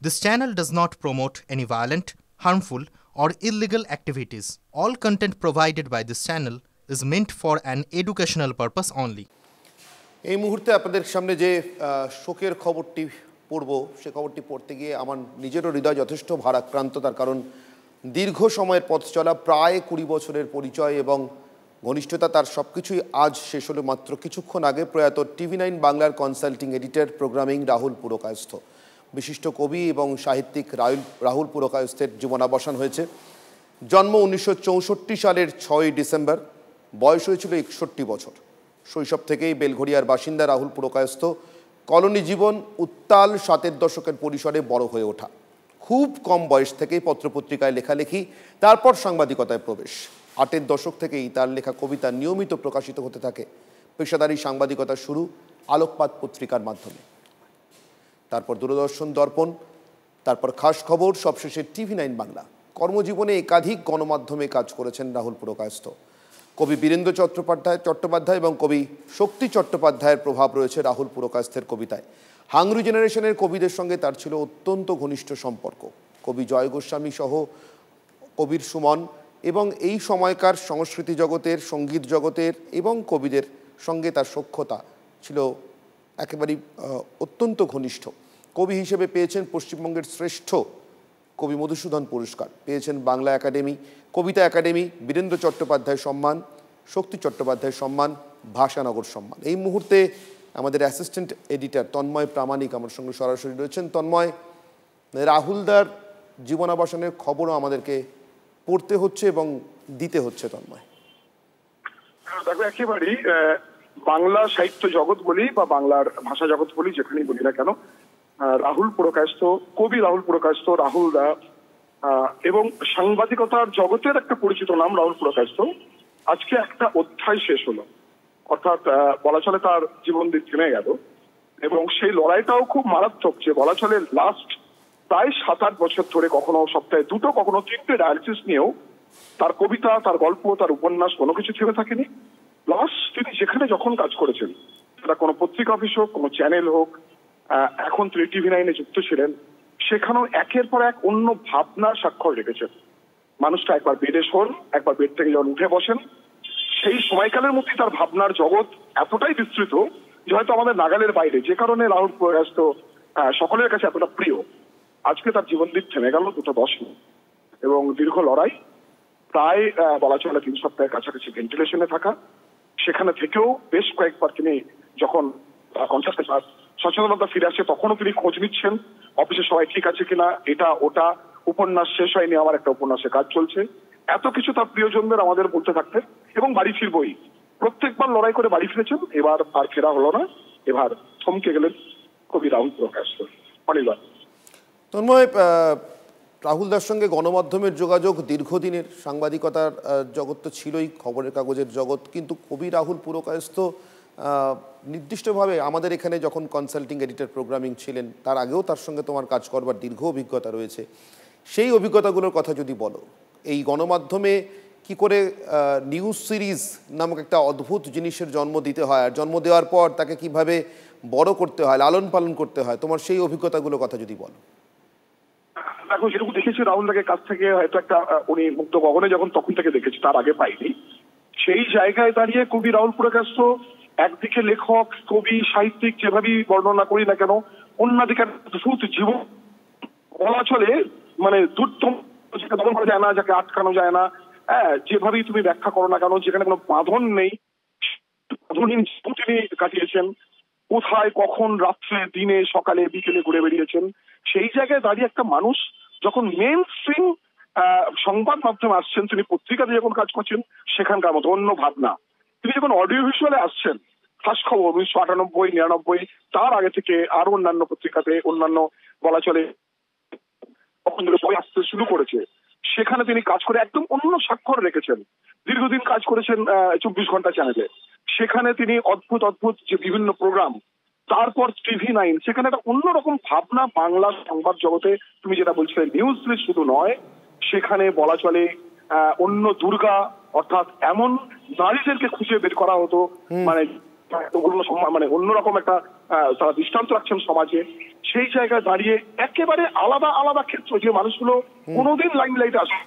This channel does not promote any violent, harmful, or illegal activities. All content provided by this channel is meant for an educational purpose only. এই মুহূর্তে আপনাদের সামনে যে শোকের খবরটি পড়ব সে খবরটি পড়তে গিয়ে আমার নিজেরও হৃদয় যথেষ্ট ভারাক্রান্ত, তার কারণ দীর্ঘ সময়ের পথ চলা, প্রায় 20 বছরের পরিচয় এবং ঘনিষ্ঠতা, তার সবকিছুই আজ শেষ হলো মাত্র কিছুক্ষণ আগে। প্রয়াত TV9 বাংলার consulting editor, programming Rahul Purkayastha, বিশিষ্ট কবি এবং সাহিত্যিক রাহুল পুরকায়স্থের জীবনাবসান হয়েছে। জন্ম 1964 সালের 6 ডিসেম্বর, বয়স হয়েছিল 61 বছর। শৈশব থেকেই বেলঘড়িয়ার বাসিন্দা রাহুল পুরকায়স্থ কলোনি জীবন, উত্তাল 7-এর দশকের পরিসরে বড় হয়ে ওঠা। খুব কম বয়স থেকেই পত্রপত্রিকায় লেখালেখি, তারপর সাংবাদিকতায় প্রবেশ। 8-এর দশক থেকেই তার লেখা কবিতা নিয়মিত প্রকাশিত হতে থাকে। পেশাদারী সাংবাদিকতা শুরু আলোকপাত পত্রিকার মাধ্যমে, তারপর দূরদর্শন, দর্পণ, তারপর খাস খবর, সবশেষে TV9 বাংলা। কর্মজীবনে একাধিক গণমাধ্যমে কাজ করেছেন রাহুল পুরকায়স্থ। কবি বীরেন্দ্র চট্টোপাধ্যায় এবং কবি শক্তি চট্টোপাধ্যায়ের প্রভাব রয়েছে রাহুল পুরকায়স্থের কবিতায়। হাংরি জেনারেশনের কবিদের সঙ্গে তার ছিল অত্যন্ত ঘনিষ্ঠ সম্পর্ক। কবি জয় গোস্বামী সহ কবির সুমন এবং এই সময়কার সংস্কৃতি জগতের, সঙ্গীত জগতের এবং কবিদের সঙ্গে তার সখ্যতা ছিল একেবারেই অত্যন্ত ঘনিষ্ঠ। কবি হিসেবে পেয়েছেন পশ্চিমবঙ্গের শ্রেষ্ঠ কবি মধুসূদন পুরস্কার, পেয়েছেন বাংলা একাডেমি, কবিতা একাডেমি, বীরেন্দ্র চট্টোপাধ্যায় সম্মান, শক্তি চট্টোপাধ্যায় সম্মান, ভাষানগর সম্মান। এই মুহূর্তে আমাদের অ্যাসিস্ট্যান্ট এডিটর তন্ময় প্রামাণিক আমার সঙ্গে সরাসরি রয়েছেন। তন্ময়, রাহুলদার জীবনাবসানের খবরও আমাদেরকে পড়তে হচ্ছে এবং দিতে হচ্ছে। তন্ময়, দেখো, একেবারেই বাংলা সাহিত্য জগৎ বলি বা বাংলার ভাষা জগৎ বলি, যেখানেই বলি না কেন, রাহুল পুরকায়স্থ, কবি রাহুল পুরকায়স্থ, রাহুল দা এবং সাংবাদিকতার জগতের একটা পরিচিত নাম রাহুল পুরকায়স্থ আজকে একটা অধ্যায় শেষ হলো। অর্থাৎ বলা চলে তার জীবন দিক থেমে গেল এবং সেই লড়াইটাও খুব মারাত্মক, যে বলা চলে লাস্ট প্রায় 7-8 বছর ধরে কখনো সপ্তাহে 2টো কখনো 3টে ডায়ালিসিস নিয়েও তার কবিতা, তার গল্প, তার উপন্যাস কোনো কিছু থেমে থাকেনি। প্লাস তিনি যেখানে যখন কাজ করেছেন, সেটা কোনো পত্রিকা অফিস হোক, কোনো চ্যানেল হোক, এখন তিনি TV9-এ যুক্ত ছিলেন, সেখানেও একের পর এক অন্য ভাবনার স্বাক্ষর রেখেছেন। মানুষটা একবার বেডে শোন, একবার বেড থেকে যখন উঠে বসেন, সেই সময়কালের মধ্যে তার ভাবনার জগৎ এতটাই বিস্তৃত যে হয়তো আমাদের নাগালের বাইরে, যে কারণে রাহুল পুরকায়স্থ সকলের কাছে এতটা প্রিয়। আজকে তার জীবন দিক থেমে গেল 2টো দশক এবং দীর্ঘ লড়াই, প্রায় বলা চলে 3 সপ্তাহের কাছাকাছি ভেন্টিলেশনে থাকা। সেখানে থেকেও বেশ কয়েকবার তিনি যখন সচেতনতা ফিরে আসে তখনও তিনি খোঁজ নিচ্ছেন অফিসে সবাই ঠিক আছে কিনা, এটা ওটা, উপন্যাস শেষ হয়নি, আমার একটা উপন্যাসে কাজ চলছে, এত কিছু তার প্রিয়জনদের আমাদের বলতে থাকতেন। এবং বাড়ি ফিরবই, প্রত্যেকবার লড়াই করে বাড়ি ফিরেছেন। এবার আর ফেরা হলো না, এবার থমকে গেলেন কবি রাহুল পুরকায়স্থ। অনির্বাণ। তন্ময়, রাহুলদার সঙ্গে গণমাধ্যমের যোগাযোগ, দীর্ঘদিনের সাংবাদিকতার জগৎ তো ছিলই, খবরের কাগজের জগৎ, কিন্তু কবি রাহুল পুরকায়স্থ নির্দিষ্টভাবে আমাদের এখানে যখন কনসাল্টিং এডিটর, প্রোগ্রামিং ছিলেন, তার আগেও তার সঙ্গে তোমার কাজ করবার দীর্ঘ অভিজ্ঞতা রয়েছে। সেই অভিজ্ঞতাগুলোর কথা যদি বলো, এই গণমাধ্যমে কি করে নিউজ সিরিজ নামক একটা অদ্ভুত জিনিসের জন্ম দিতে হয়, আর জন্ম দেওয়ার পর তাকে কিভাবে বড় করতে হয়, লালন পালন করতে হয়, তোমার সেই অভিজ্ঞতাগুলোর কথা যদি বলো। দেখো, যেরকম দেখেছি রাহুলদাকে কাছ থেকে, হয়তো একটা উনি মুক্ত গগনে যখন তখন থেকে দেখেছি, তার আগে পাইনি। সেই জায়গায় দাঁড়িয়ে কবি রাহুল পুরকায়স্থ একদিকে লেখক, কবি, সাহিত্যিক, যেভাবেই বর্ণনা করি না কেন, অন্যদিকে অদ্ভুত জীবন, বলা চলে মানে দুর্দম, যাকে দমন করা যায় না, যাকে আটকানো যায় না, যেভাবেই তুমি ব্যাখ্যা করো না কেন, যেখানে কোনো বাঁধন নেই, বাঁধনহীন জীবন তিনি কাটিয়েছেন। কোথায়, কখন, রাত্রে, দিনে, সকালে, বিকেলে ঘুরে বেরিয়েছেন। সেই জায়গায় দাঁড়িয়ে একটা মানুষ যখন মেইন স্ট্রিম সংবাদ মাধ্যমে আসছেন, তিনি পত্রিকাতে যখন কাজ করছেন সেখানকার মতো অন্য ভাবনা, তিনি যখন অডিও ভিজুয়ালে আসছেন, খাস খবর 1998-99, তার আগে থেকে আরো অন্যান্য পত্রিকাতে, অন্যান্য বলা চলে তখন বই আসতে শুরু করেছে, সেখানে তিনি কাজ করে একদম অন্য স্বাক্ষর রেখেছেন। দীর্ঘদিন কাজ করেছেন 24 ঘন্টা চ্যানেলে, সেখানে তিনি অদ্ভুত অদ্ভুত যে বিভিন্ন প্রোগ্রাম, তারপর TV9, সেখানে একটা অন্যরকম ভাবনা বাংলা সংবাদ জগতে। তুমি যেটা বলছিলে নিউজ সিরিজ শুধু নয়, সেখানে বলা চলে অন্য দুর্গা, অর্থাৎ এমন নারীদেরকে খুঁজে বের করা হতো, মানে মানে অন্যরকম একটা তারা দৃষ্টান্ত রাখছেন সমাজে। সেই জায়গায় দাঁড়িয়ে একেবারে আলাদা আলাদা ক্ষেত্র যে মানুষগুলো কোনোদিন লাইমলাইটে আসে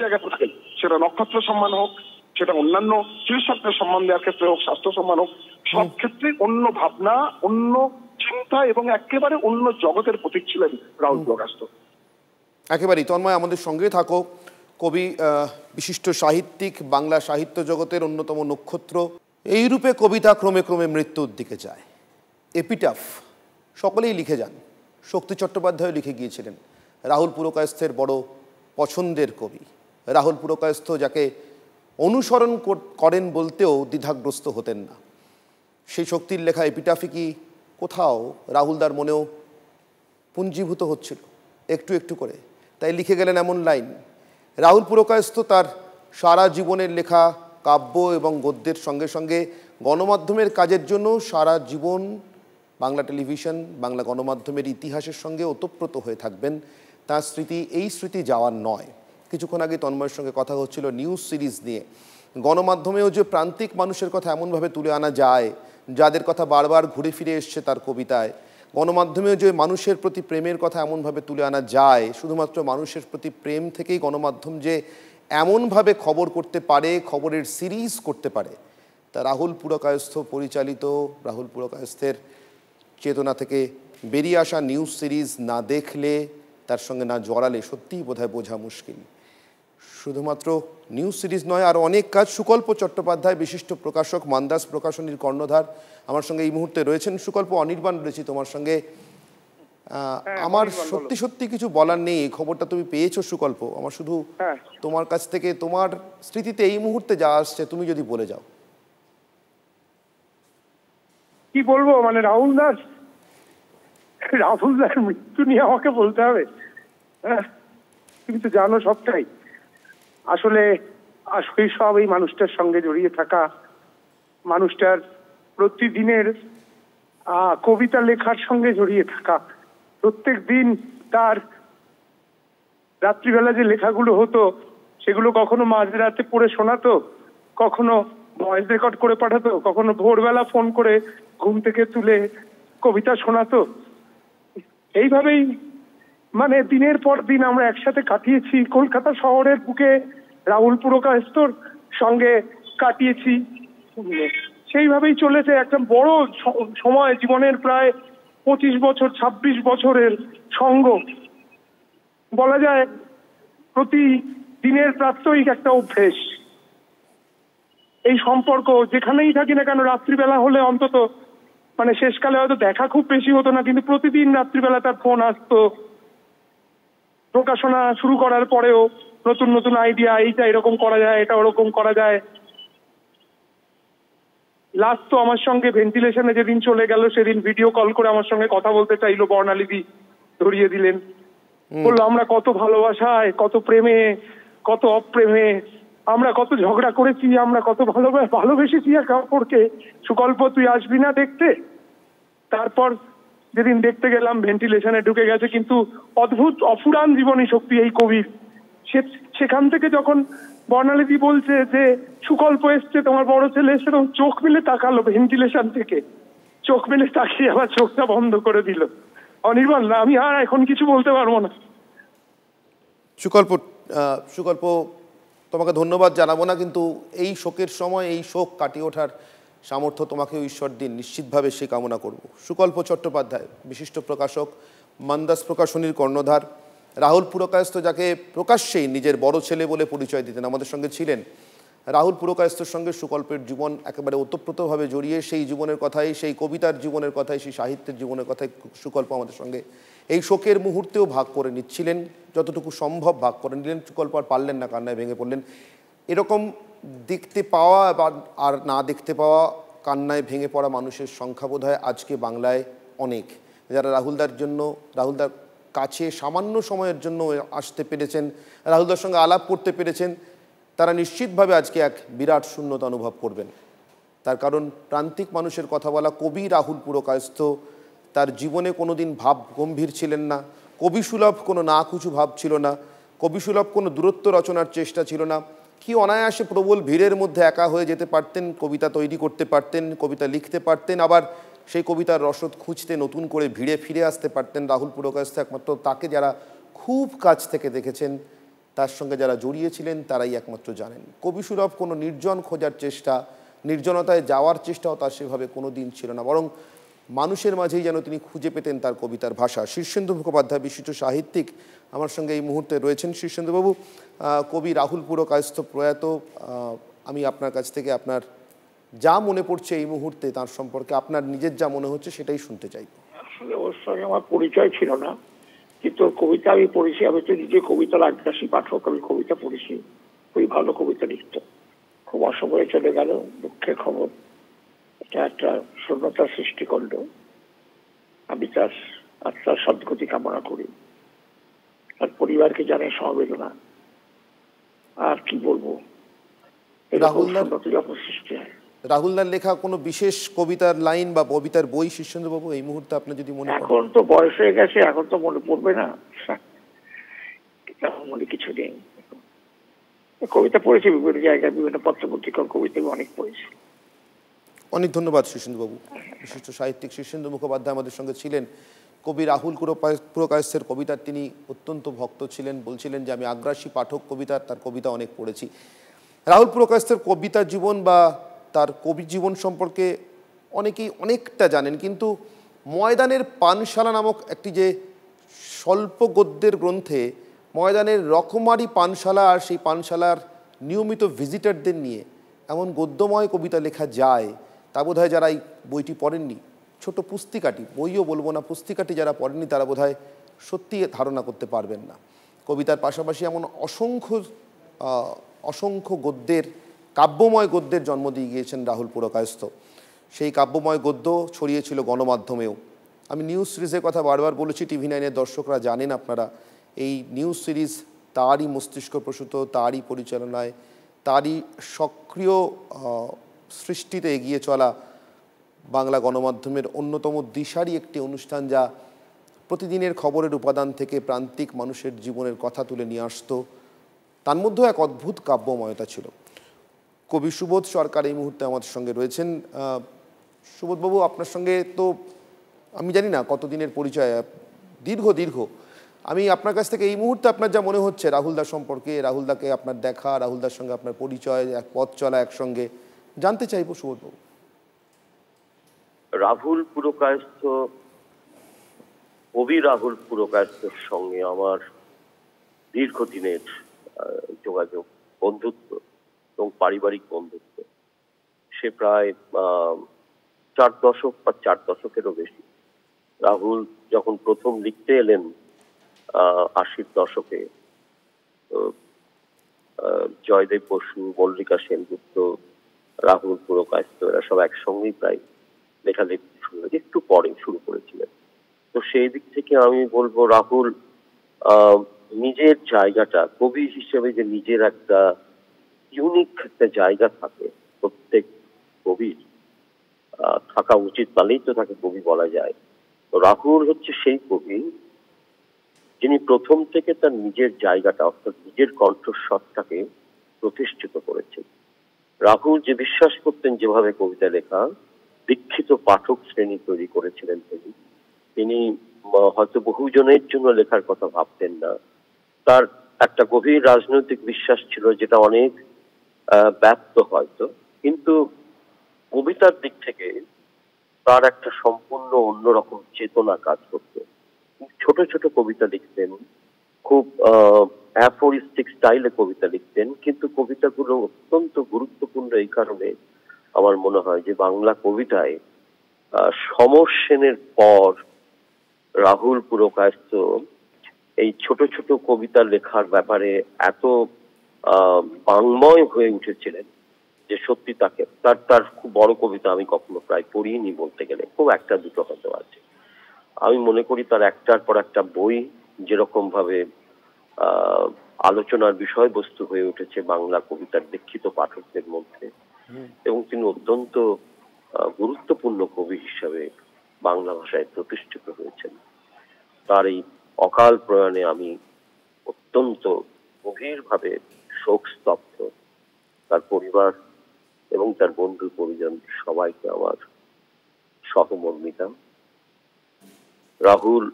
জায়গায় থাকেন, সেটা নক্ষত্র সম্মান হোক, সেটা অন্যান্য চিকিৎসকদের সম্মান দেওয়ার ক্ষেত্রে হোক, স্বাস্থ্য সম্মান হোক, সব ক্ষেত্রে অন্য ভাবনা, অন্য চিন্তা এবং একেবারে অন্য জগতের প্রতীক ছিলেন রাহুল পুরকায়স্থ। একেবারেই তন্ময়, আমাদের সঙ্গে থাকো। কবি, বিশিষ্ট সাহিত্যিক, বাংলা সাহিত্য জগতের অন্যতম নক্ষত্র। এই রূপে কবিতা ক্রমে ক্রমে মৃত্যুর দিকে যায়। এপিটাফ সকলেই লিখে যান, শক্তি চট্টোপাধ্যায় লিখে গিয়েছিলেন। রাহুল পুরকায়স্থের বড় পছন্দের কবি। রাহুল পুরকায়স্থ যাকে অনুসরণ করেন বলতেও দ্বিধাগ্রস্ত হতেন না। সেই শক্তির লেখা এপিটাফি কি কোথাও রাহুলদার মনেও পুঞ্জীভূত হচ্ছিল একটু একটু করে? তাই লিখে গেলেন এমন লাইন। রাহুল পুরকায়স্থ তার সারা জীবনের লেখা কাব্য এবং গদ্যের সঙ্গে সঙ্গে গণমাধ্যমের কাজের জন্য সারা জীবন বাংলা টেলিভিশন, বাংলা গণমাধ্যমের ইতিহাসের সঙ্গে ওতপ্রোত হয়ে থাকবেন। তার স্মৃতি এই স্মৃতি যাওয়ার নয়। কিছুক্ষণ আগে তন্ময়ের সঙ্গে কথা হচ্ছিল নিউজ সিরিজ নিয়ে। গণমাধ্যমেও যে প্রান্তিক মানুষের কথা এমনভাবে তুলে আনা যায়, যাদের কথা বারবার ঘুরে ফিরে এসছে তার কবিতায়, গণমাধ্যমেও যে মানুষের প্রতি প্রেমের কথা এমনভাবে তুলে আনা যায়, শুধুমাত্র মানুষের প্রতি প্রেম থেকেই গণমাধ্যম যে এমনভাবে খবর করতে পারে, খবরের সিরিজ করতে পারে, তা রাহুল পুরকায়স্থ পরিচালিত, রাহুল পুরকায়স্থের চেতনা থেকে বেরিয়ে আসা নিউজ সিরিজ না দেখলে, তার সঙ্গে না জড়ালে সত্যিই বোধহয় বোঝা মুশকিল। শুধুমাত্র নিউজ সিরিজ নয়, আরও অনেক কাজ। সুকল্প চট্টোপাধ্যায়, বিশিষ্ট প্রকাশক, মান্দাস প্রকাশনীর কর্ণধার, আমার সঙ্গে এই মুহূর্তে রয়েছেন। সুকল্প, অনির্বাণ রয়েছি তোমার সঙ্গে। আমার সত্যি সত্যি কিছু বলার নেই। এই খবরটা তুমি পেয়েছো সুকল্প, আমার শুধু তোমার কাছ থেকে তোমার স্মৃতিতে এই মুহূর্তে যা আসছে তুমি যদি বলে যাও। কি বলবো, মানে রাহুল দাস মৃত্যু নিয়ে আমাকে বলতে হবে? তুমি তো জানো সবটাই। আসলে শৈশব এই মানুষটার সঙ্গে জড়িয়ে থাকা, মানুষটার প্রতিদিনের কবিতা লেখার সঙ্গে জড়িয়ে থাকা, প্রত্যেক দিন তার রাত্রিবেলা যে লেখাগুলো হতো সেগুলো কখনো মাঝরাতে পড়ে শোনাতো, কখনো ভয়েস রেকর্ড করে পাঠাতো, কখনো ভোরবেলা ফোন করে ঘুম থেকে তুলে কবিতা শোনাতো। এইভাবেই মানে দিনের পর দিন আমরা একসাথে কাটিয়েছি। কলকাতা শহরের বুকে রাহুল পুরকায়স্থর সঙ্গে কাটিয়েছি। সেইভাবেই চলেছে একটা বড় সময়, জীবনের প্রায় 25 বছর 26 বছরের সঙ্গ বলা যায়। প্রতি দিনের প্রাত্যহিক একটা অভ্যেস। এই সম্পর্ক যেখানেই থাকি না কেন, রাত্রিবেলা হলে অন্তত, মানে শেষকালে হয়তো দেখা খুব বেশি হতো না, কিন্তু প্রতিদিন রাত্রিবেলা তার ফোন আসতো। প্রকাশনা শুরু করার পরেও নতুন নতুন আইডিয়া, এইটা এরকম করা যায়, এটা ওরকম করা যায়। লাস্ট তো আমার সঙ্গে ভেন্টিলেশনে যেদিন চলে গেল, সেদিন ভিডিও কল করে আমার সঙ্গে কথা বলতে চাইলো, বর্ণালীদি ধরিয়ে দিলেন। বললো আমরা কত ভালোবাসায়, কত প্রেমে, কত অপ্রেমে, আমরা কত ঝগড়া করেছি, আমরা কত ভালোবেসেছি এক অপরকে। সুকল্প, তুই আসবি না দেখতে? তারপর যেদিন দেখতে গেলাম ভেন্টিলেশনে ঢুকে গেছে, কিন্তু অদ্ভুত অফুরান জীবনী শক্তি এই কবির। সেখান থেকে যখন বর্ণালীদি বলছে যে সুকল্প এসছে, তোমার বড় ছেলে এসছে, তখন চোখ মিলে তাকালো ভেন্টিলেশন থেকে, চোখ মিলে তাকিয়ে আবার চোখটা বন্ধ করে দিল। অনির্বাণ, না আমি আর এখন কিছু বলতে পারবো না। সুকল্প, তোমাকে ধন্যবাদ জানাবো না, কিন্তু এই শোকের সময় এই শোক কাটিয়ে ওঠার সামর্থ্য তোমাকে ঈশ্বর দিন, নিশ্চিতভাবে সে কামনা করব। সুকল্প চট্টোপাধ্যায়, বিশিষ্ট প্রকাশক, মান্দাস প্রকাশনীর কর্ণধার। রাহুল পুরকায়স্থ যাকে প্রকাশ্যেই নিজের বড় ছেলে বলে পরিচয় দিতেন, আমাদের সঙ্গে ছিলেন। রাহুল পুরকায়স্থর সঙ্গে সুকল্পের জীবন একেবারে ওতপ্রোতভাবে জড়িয়ে। সেই জীবনের কথাই, সেই কবিতার জীবনের কথাই, সেই সাহিত্যের জীবনের কথাই সুকল্প আমাদের সঙ্গে এই শোকের মুহূর্তেও ভাগ করে নিচ্ছিলেন, যতটুকু সম্ভব ভাগ করে নিলেন। সুকল্প আর পারলেন না, কান্নায় ভেঙে পড়লেন। এরকম দেখতে পাওয়া বা আর না দেখতে পাওয়া, কান্নায় ভেঙে পড়া মানুষের সংখ্যা বোধহয় আজকে বাংলায় অনেক, যারা রাহুলদার কাছে সামান্য সময়ের জন্য আসতে পেরেছেন, রাহুলদার সঙ্গে আলাপ করতে পেরেছেন, তারা নিশ্চিতভাবে আজকে এক বিরাট শূন্যতা অনুভব করবেন। তার কারণ প্রান্তিক মানুষের কথা বলা কবি রাহুল পুরকায়স্থ তার জীবনে কোনো দিন ভাব গম্ভীর ছিলেন না। কবিসুলভ কোনো নাকুচু ভাব ছিল না, কবিসুলভ কোনো দূরত্ব রচনার চেষ্টা ছিল না। কি অনায়াসে প্রবল ভিড়ের মধ্যে একা হয়ে যেতে পারতেন, কবিতা তৈরি করতে পারতেন, কবিতা লিখতে পারতেন, আবার সেই কবিতার রসদ খুঁজতে নতুন করে ভিড়ে ফিরে আসতে পারতেন। রাহুল পুরকায়স্থ একমাত্র তাকে যারা খুব কাছ থেকে দেখেছেন, তার সঙ্গে যারা জড়িয়েছিলেন তারাই একমাত্র জানেন। কবিসুলভ কোনো নির্জন খোঁজার চেষ্টা, নির্জনতায় যাওয়ার চেষ্টাও তার সেভাবে কোনো দিন ছিল না, বরং মানুষের মাঝেই যেন তিনি খুঁজে পেতেন তার কবিতার ভাষা। শীর্ষেন্দু মুখোপাধ্যায় বিশিষ্ট সাহিত্যিক আমার সঙ্গে এই মুহূর্তে রয়েছেন। শীর্ষেন্দুবাবু, কবি রাহুল পুরকায়স্থ প্রয়াত, আমি আপনার কাছ থেকে আপনার যা মনে পড়ছে এই মুহূর্তে তার সম্পর্কে, আপনার নিজের যা মনে হচ্ছে সেটাই শুনতে চাই। আসলে ওর সঙ্গে আমার পরিচয় ছিল না, কিন্তু কবিতা আমি পড়েছি। আমি তো নিজে কবিতার আগ্রাসী পাঠক, আমি কবিতা পড়েছি, খুবই ভালো কবিতা লিখত। খুব অসময়ে চলে গেল, দুঃখের খবর। এটা একটা শূন্যতার সৃষ্টি করলো। আমি তার আত্মার সদ্গতি কামনা করি, তার পরিবারকে জানাই সমবেদনা। আর কি বলবো, যখন সৃষ্টি হয়। রাহুলদার লেখা কোনো বিশেষ কবিতার লাইন বা কবিতার বই শীর্ষেন্দুবাবু এই মুহূর্তে আপনার যদি মনে পড়ে? এখন তো বয়স হয়ে গেছে, এখন তো মনে পড়বে না, মনে কিছু নেই। কবিতা পড়েছি বিভিন্ন জায়গায়, বিভিন্ন পত্রপত্রিকার কবিতা অনেক পড়েছি। অনেক ধন্যবাদ শীর্ষেন্দুবাবু। বিশিষ্ট সাহিত্যিক শীর্ষেন্দু মুখোপাধ্যায় আমাদের সঙ্গে ছিলেন। কবি রাহুল পুরকায়স্থের কবিতার তিনি অত্যন্ত ভক্ত ছিলেন, বলছিলেন যে আমি আগ্রাসী পাঠক কবিতার, তার কবিতা অনেক পড়েছি। রাহুল পুরকায়স্থের কবিতা জীবন বা তার কবি জীবন সম্পর্কে অনেকেই অনেকটা জানেন, কিন্তু ময়দানের পানশালা নামক একটি যে স্বল্প গদ্যের গ্রন্থে ময়দানের রকমারি পানশালা আর সেই পানশালার নিয়মিত ভিজিটারদের নিয়ে এমন গদ্যময় কবিতা লেখা যায়, তা বোধহয় যারা এই বইটি পড়েননি, ছোট পুস্তিকাটি, বইও বলবো না, পুস্তিকাটি যারা পড়েননি তারা বোধহয় সত্যি ধারণা করতে পারবেন না। কবিতার পাশাপাশি এমন অসংখ্য গদ্যের, কাব্যময় গদ্যের জন্ম দিয়ে গিয়েছেন রাহুল পুরকায়স্থ। সেই কাব্যময় গদ্য ছড়িয়েছিল গণমাধ্যমেও। আমি নিউজ সিরিজের কথা বারবার বলেছি, TV9-এর দর্শকরা জানেন, আপনারা এই নিউজ সিরিজ তারই মস্তিষ্ক প্রসূত, তারই পরিচালনায়, তারই সক্রিয় সৃষ্টিতে এগিয়ে চলা বাংলা গণমাধ্যমের অন্যতম দিশারি একটি অনুষ্ঠান, যা প্রতিদিনের খবরের উপাদান থেকে প্রান্তিক মানুষের জীবনের কথা তুলে নিয়ে আসত। তার মধ্যেও এক অদ্ভুত কাব্যময়তা ছিল। কবি সুবোধ সরকার এই মুহূর্তে আমাদের সঙ্গে রয়েছেন। সুবোধবাবু, আপনার সঙ্গে তো আমি জানি না কতদিনের পরিচয়, দীর্ঘ। আমি আপনার কাছ থেকে এই মুহূর্তে আপনার যা মনে হচ্ছে রাহুলদা সম্পর্কে, রাহুলদাকে আপনার দেখা, রাহুলদার সঙ্গে আপনার পরিচয়, এক পথ চলা একসঙ্গে, জানতে চাইব সুবোধবাবু। রাহুল পুরকায়স্থ, কবি রাহুল পুরকায়স্থের সঙ্গে আমার দীর্ঘদিনের যোগাযোগ, বন্ধুত্ব এবং পারিবারিক বন্ধুত্ব। সে প্রায় 4 দশক বা 4 দশকেরও বেশি। রাহুল যখন প্রথম লিখতে এলেন 80-র দশকে, জয়দেব বসু, মল্লিকা সেনগুপ্ত, রাহুল পুরকায়স্থ এরা সব একসঙ্গেই প্রায় লেখালেখি একটু পরে শুরু করেছিলেন। তো সেই দিক থেকে আমি বলবো রাহুল নিজের জায়গাটা, কবি হিসেবে যে নিজের একটা ইউনিক একটা জায়গা থাকে, প্রত্যেক কবির থাকা উচিত, তাহলেই তো তাকে কবি বলা যায়। তো রাহুল হচ্ছে সেই কবি যিনি প্রথম থেকে তার নিজের জায়গাটা, অর্থাৎ নিজের কণ্ঠস্বরটাকে প্রতিষ্ঠিত করেছেন। রাহুল যে বিশ্বাস করতেন যেভাবে কবিতা লেখা, দীক্ষিত পাঠক শ্রেণী তৈরি করেছিলেন তিনি হয়তো বহুজনের জন্য লেখার কথা ভাবতেন না। তার একটা গভীর রাজনৈতিক বিশ্বাস ছিল, যেটা অনেক ব্যপ্ত হয়তো, কিন্তু কবিতার দিক থেকে তার একটা সম্পূর্ণ অন্যরকম চেতনা কাজ করত। ছোট ছোট কবিতা লিখতেন, খুব অ্যাফোরিস্টিক স্টাইলে কবিতা লিখতেন, কিন্তু কবিতাগুলো অত্যন্ত গুরুত্বপূর্ণ এই কারণে আমার মনে হয় যে বাংলা কবিতায় সমর সেনের পর রাহুল পুরকায়স্থ এই ছোট ছোট কবিতা লেখার ব্যাপারে এত বাংময় হয়ে উঠেছিলেন যে সত্যি তার খুব বড় কবিতা আমি কখনো প্রায় পড়িনি বলতে গেলে, খুব একটা দুটো হতে আছে। আমি মনে করি তার একটার পর একটা বই যেরকম ভাবে আলোচনার বিষয়বস্তু হয়ে উঠেছে বাংলা কবিতার দীক্ষিত পাঠকদের মধ্যে, এবং তিনি অত্যন্ত গুরুত্বপূর্ণ কবি হিসাবে বাংলা ভাষায় প্রতিষ্ঠিত হয়েছেন। তার এই অকাল প্রয়াণে আমি অত্যন্ত গভীরভাবে শোক স্তব্ধ। তার পরিবার এবং তার বন্ধু পরিজন সবাইকে আমার সহমর্মিতা। রাহুল,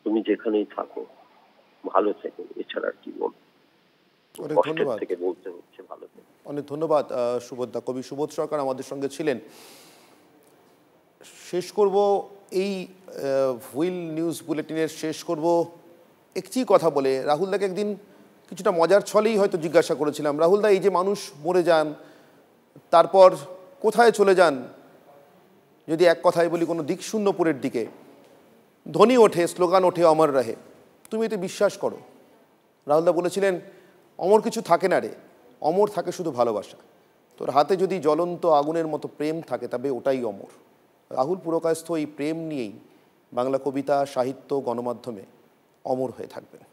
তুমি যেখানেই থাকো ভালো থেকো, এছাড়া আর কি বলবো, অনেক কষ্টের ধন্যবাদ। থেকে বলতে হচ্ছে ভালো থেকো। অনেক ধন্যবাদ সুবোধদা। কবি সুবোধ সরকার আমাদের সঙ্গে ছিলেন। শেষ করব এই হুইল নিউজ বুলেটিনের শেষ করব একটি কথা বলে। রাহুলদাকে একদিন কিছুটা মজার ছলেই হয়তো জিজ্ঞাসা করেছিলাম, রাহুলদা এই যে মানুষ মরে যান তারপর কোথায় চলে যান, যদি এক কথায় বলি কোনো দিকশূন্যপুরের দিকে, ধ্বনি ওঠে, স্লোগান ওঠে অমর রহে, তুমি এতে বিশ্বাস করো? রাহুলদা বলেছিলেন অমর কিছু থাকে না রে, অমর থাকে শুধু ভালোবাসা। তোর হাতে যদি জ্বলন্ত আগুনের মতো প্রেম থাকে তবে ওটাই অমর। রাহুল পুরকায়স্থ এই প্রেম নিয়েই বাংলা কবিতা, সাহিত্য, গণমাধ্যমে অমর হয়ে থাকবেন।